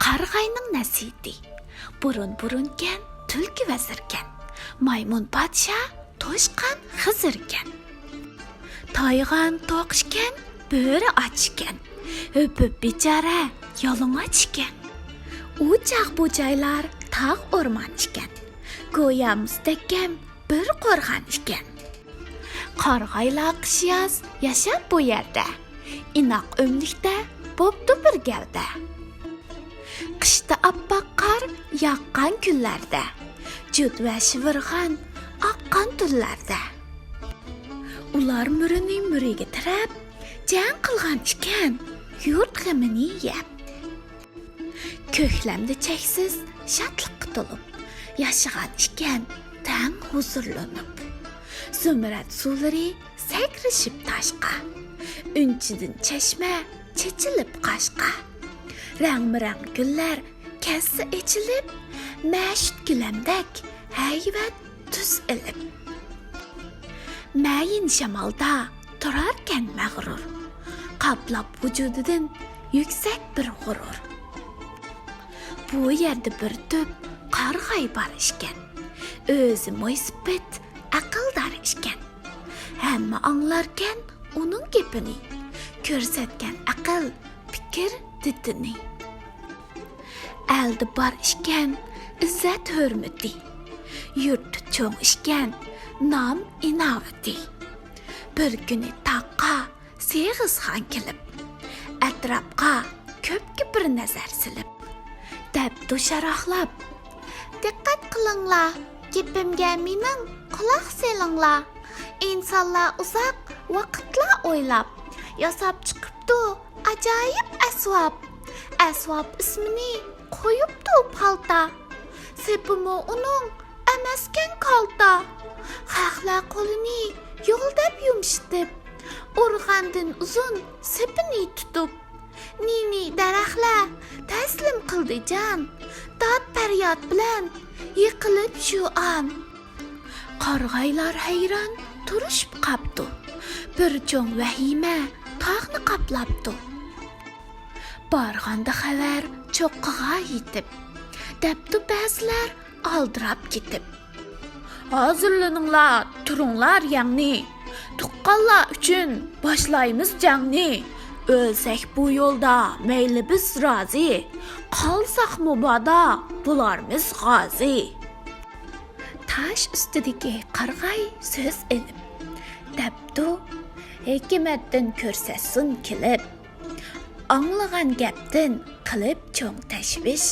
قارىغاينىڭ نەسىھىتى. Burun-burunken, tülkü vezirken, maymun padişah, toşkan hızırken. Taygan toqışken, böğrü açken, öpüp bicara, yolun açken. Uçaq bucaylar, tağ orman iken, goya müstekkem, bir qorğan iken. Qarğaylar qış yaz, yaşap bu yerde, inaq ömlükte, boptu bir gevde. Qışda appak qar, yaqqan günlerde, cüd ve şıvırğan, aqqan tüllerde. Ular mürini müriga tirab, jang qilgan iken, yurt g'amini yeb. Köklemde cheksiz shodlikqa to'lib, yashagan iken, tang huzurlanib. Zumrad suvlari sakrashib tashqa, unchidan chashma chechilib qashqa. Rang-birang gullar kassa echilib, mashut gilamdak hayvat tuz ilib. Mayin shamolda turarkan mag'rur, qaplab vujudidan yuksak bir g'urur. Bu yerda bir tüp qarg'ay bar ishkan, o'zi mo'ysibit aqldor ishkan. Hamma anglarkan uning gapini, ko'rsatgan aql, fikr didini. Eldi bar ishkan, izzat hurmati, yurti cho'ng ishkan, nom inovati. Bir kuni taqqa Seg'izxon kelib, atrofga ko'pga bir nazar silib, dabdu sharoqlab, diqqat qilinglar, gapimga mening quloq selinglar. İnsanlar uzoq vaqtlar o'ylab, yasab chiqibdi ajoyib asvob. Asvob ismini qo'yibdi palta, sepimi uning emaskan qalta. Xalqlar qo'lini yo'ldab yumshitib, urg'andin uzun sepini tutib. Nini daraxtlar taslim qildi jon, dod faryod bilan yiqilib shu an. Qarg'aylar hayron turishib qapti, bir cho'ng vahima tog'ni qaplabdi. Barganda xabar cho'qqiga yetib, dabdu ba'zilar aldirab ketib. Hozirlaninglar, turinglar yangni, tuqqanlar uchun boshlaymiz jangni. O'lsak bu yo'lda mayli biz rozi, qolsaq mubodo bularmiz g'ozi. Tash ustidagi qarg'ay so'z ilib, dabdu hikmatdan ko'rsatsin kelib. Anglagan gapdan qilib cho'ng tashvish,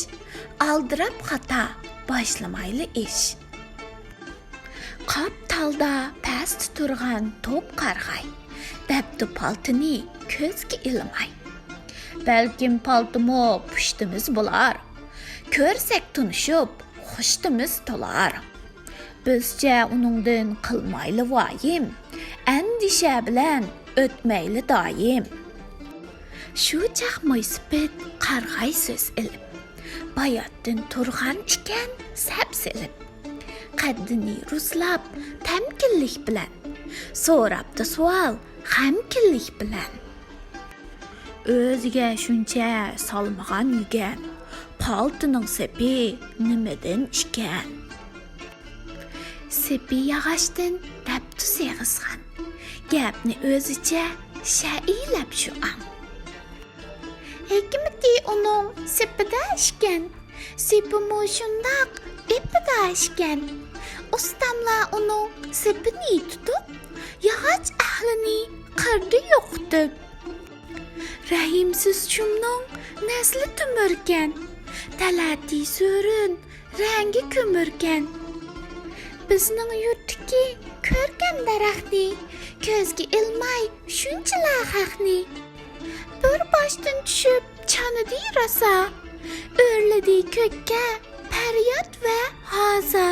aldirab xata boshlamayli ish. Qop talda past turgan to'p qarg'ay, dabdu paltini ko'zga ilmay. Balkim paltimo pushtimiz bo'lar, ko'rsak tunishib xushtimiz to'lar. Bizcha uningdan qilmayli voyim, andisha bilan o'tmayli doim. Shu chaq mo'ysibit qarg'ay so'z ilib, bayotdan turgan ikan sapsilib. Qaddini ruslab tamkinlik bilan, so'rabdi savol g'amkinlik bilan. O'ziga shuncha solmagan yugan, paltining sepi nimadan ishkan? Sepi yog'ochdan dabdu Seg'izxon, gapni o'zicha sha'ilab shu an. Hikmati uning sepida ishkan, sepimi shundoq ipida ishkan. Ustamlar uning sepini tutib, yog'och ahlini qirdi yo'qitib. Rahimsiz shumning nasli tumirkan, talati so'rin rangi ko'mirkan. Bizning yurtdagi ko'rgan daraxtni, ko'zga ilmay shunchalar haqni. Bir boshdan tushib chanidi rosa, o'rladi ko'kka faryod va g'oza.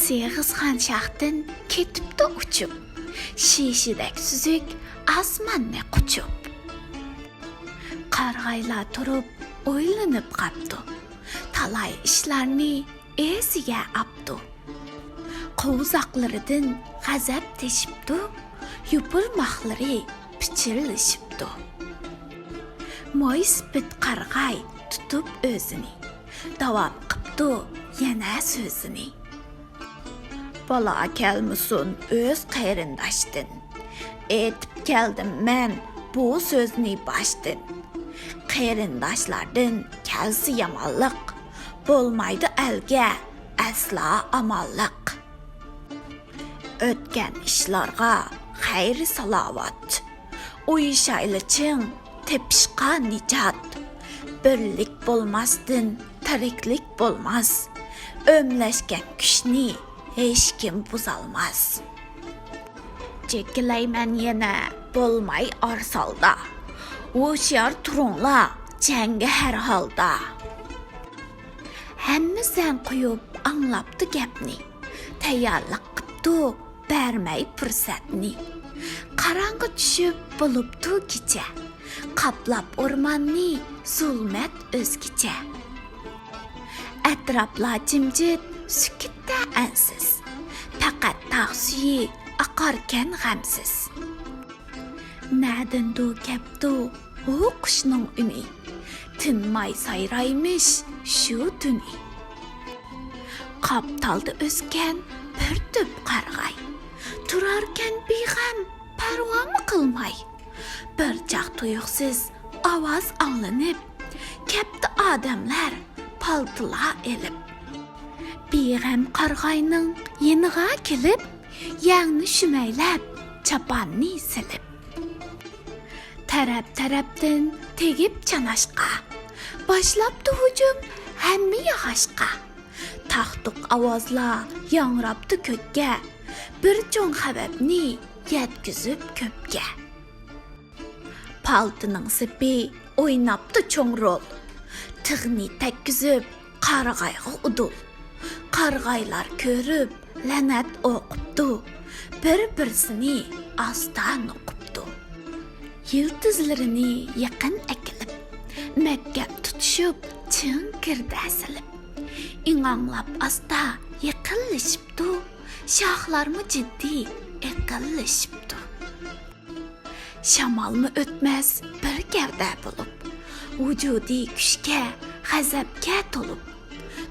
Seg'izxon shaxtdan ketibdi uchib, shishidak suzuk osmonni quchib. Qarg'aylar turib o'ylanib qapti, talay ishlarni esiga apti. Qo'zoqlaridan g'azab teshibdi, yupurmoqlari pichirlashibdi. Mo'ysibit qarg'ay tutup özünü. Davam qıptı yana sözünü. Bala kelmisun öz qayrindaşdın. Etip geldim mən bu sözünü başdın. Qayrindaşlardan kelsi yamanlıq. Bolmaydı əlgə əsla amallık. Ötken işlarga xeyri salavat. Uyuşaylıçın tepişqa nicat. Birlik bolmasdın tiriklik bolmaz. Ömleşken küşni hiç kim buzalmaz. Çekileymen yine bolmay arsalda. Uşyar turunla cenge her halda. Hemmi sen koyup anlaptı gepni. Tayyorlik qıptı bermey fırsatni. Qarangı düşüp buluptu kecha. Qaplap ormanni zulmet özgicha. Etrafla cimcit sükutda ansiz. Faqat tağ suyi aqarken g'amsiz. Nadindu keptu o qushning uni. Tinmay sayraymış şu tuni. Qaptaldı özken bir tüp qarğay. Turarken big'am parvo mı qilmay. Bir chaq tuyuqsiz ovoz anglanib, kepti odamlar paltila elib. Big'am qarg'ayning yeniga kelib, yangni shumaylab, chapanni silib. Tarap-tarapdan tegib chanashqa. Başlaptı hücum hemmi yağaşqa. Taxtuq avazla yangraptı kökке. Bir çoğun xababni yetkizib köpke. Paltının sipi oynaptı çoğun rol. Tığni tekkizib qarğayğı udul. Qarğaylar körüp lanet oquptu. Bir-birsini astan oquptu. Yıldızlarını yakın ekilip, Mekkep tutuşup çın kirdi asilip. İnanlap asta yakınlaşıptı, şahlarımı ciddi ekillaşıptı. Şamal mı ötmez bir gevde bulup, vücudi güçke, gazapke tolup,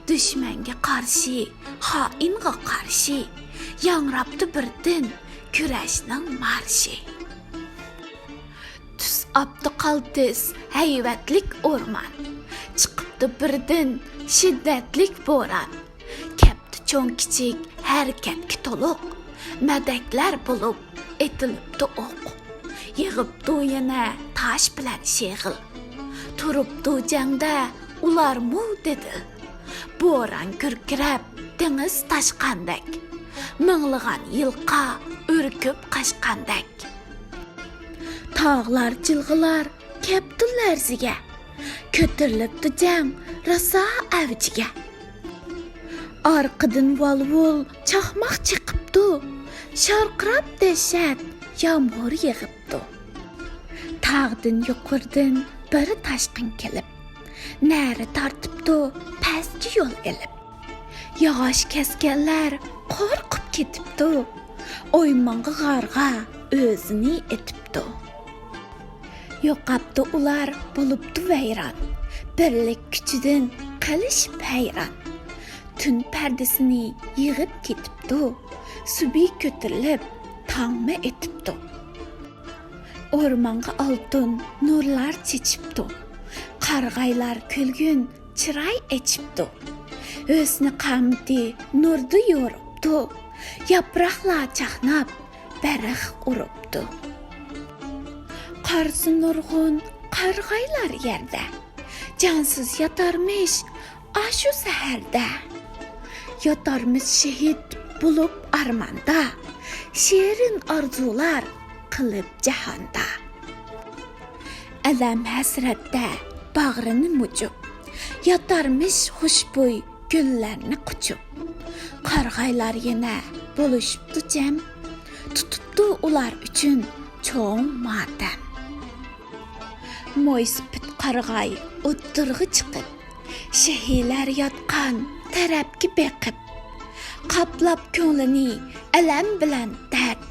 düşmenge karşı, hainge karşı, yangraptı birden küreşnin marşı. Tüs aptı qaltis heyvetlik orman. Çıqıptı birden şiddetlik boran. Kepti çoğun kiçik hareketki toluq. Medekler bulup etilipti oq. Yığıptı yana taş bilen şeğil. Turuptı jangda ular mu dedi. Boran kürkirep deniz taşqandek. Mınglıgan yılqa ürküp qaşqandek. Tağlar çılgılar kepti lerziga. Kötürlüptü jang rasa avjiga. Arqıdın vol-vol çaqmaq çıqıptı. Şarqırap dehşet yağmur yığıptı. Tağdın yuqırdan bir taşqın kelip. Nari tartıptı pastki yol elip. Yağaş keskenler qorqıp ketipti. Oymanğı qarğa özünü etipti. Yoqaptı ular buluptu vayron. Birlik küçüdün qilishib hayron. Tün perdesini yığıp ketipti. Subi kötürlüp tağma etipti. Ormanğa altın nurlar çeçipti. Qarğaylar külgün çıray eçipti. Özünü qamdi nurdu yoruptu. Yapraqlar çaqnap bərix uruptu. Qarsı nurgun qarğaylar yerde. Cansız yatarmış aşu səhərdə. Yatarmış şehit bulup armanda. Şirin arzular qılıb cahanda. Ələm həsrətdə bağrını mucup. Yatarmış xuşboy güllərini quçup. Qarğaylar yenə buluşupdu cəm. Tutupdu ular üçün çoğun matem. Moyspit qarğay o'ttirg'i chiqib. Shahiylar yotqan tarafga beqib. Qaplab ko'nglini alam bilan dard.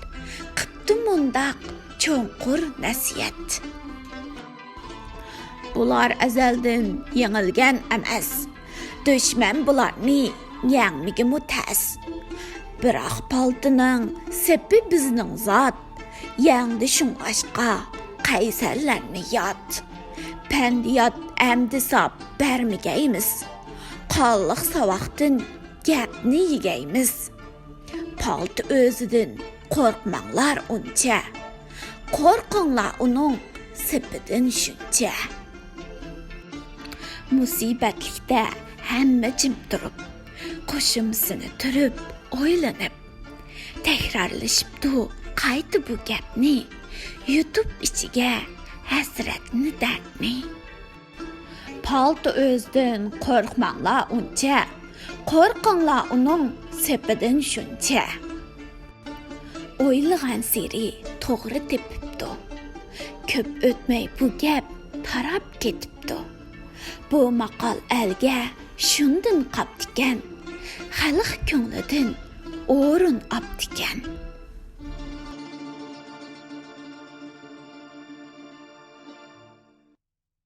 Qipti mundaq cho'nqur nasiyat. Bular əzəldən yengilgan emas. Düşmən bularni yengmigimi təs. Biroq paltıning sepi bizning zot. Yengdi shunqashqa qaysarlarni yot. Pandiyat əmdi sap bermigaymiz. Qanlıq savaqdan gapni yegaymiz. Paltı özüdün qorqmanglar uncha. Qorqinglar uning sepidan shuncha. Musibatlikda hamma jim turib, qo'shimsini turib, o'ylanib, takrorlashibdi qayta bu gapni, yutib ichiga hasratni dardni. Paltı o'zdan qo'rqmanglar uncha, qo'rqinglar uning sepidan shuncha. O'ylagan seri to'g'ri tepibdi. Ko'p o'tmay bu gap tarab ketibdi. Bu maqol elga shundan qaptikan, xalq ko'nglidan o'rin optikan.